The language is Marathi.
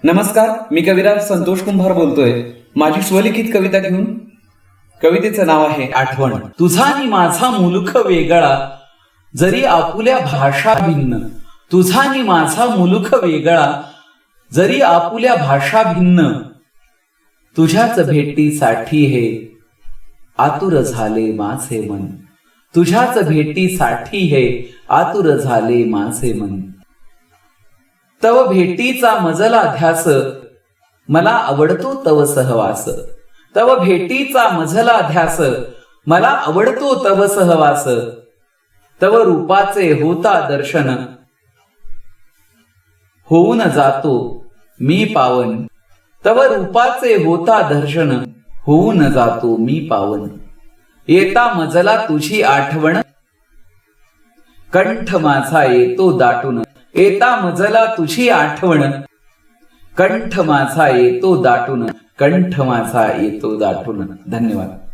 नमस्कार, मी कविराज संतोष कुंभार बोलतोय माझी स्वलिखित कविता घेऊन. कवितेचं नाव आहे आठवण. तुझा आणि माझा मुलुख वेगळा जरी आपुल्या भाषा भिन्न. तुझा आणि माझा मुलुख वेगळा जरी आपुल्या भाषा भिन्न. तुझ्याच भेटीसाठी हे आतुर झाले माझे मन. तुझ्याच भेटीसाठी हे आतुर झाले माझे मन. तव भेटीचा मजला ध्यास मला आवडतो तव सहवास. तव भेटीचा मजला ध्यास मला आवडतो तव सहवास. तव रूपाचे होता दर्शन होऊन जातो मी पावन. तव रूपाचे होता दर्शन होऊन जातो मी पावन. येता मजला तुझी आठवण कंठ माझा येतो दाटून. येता मजला तुझी आठवण कंठ माझा येतो दाटून. कंठ माझा येतो दाटून. धन्यवाद.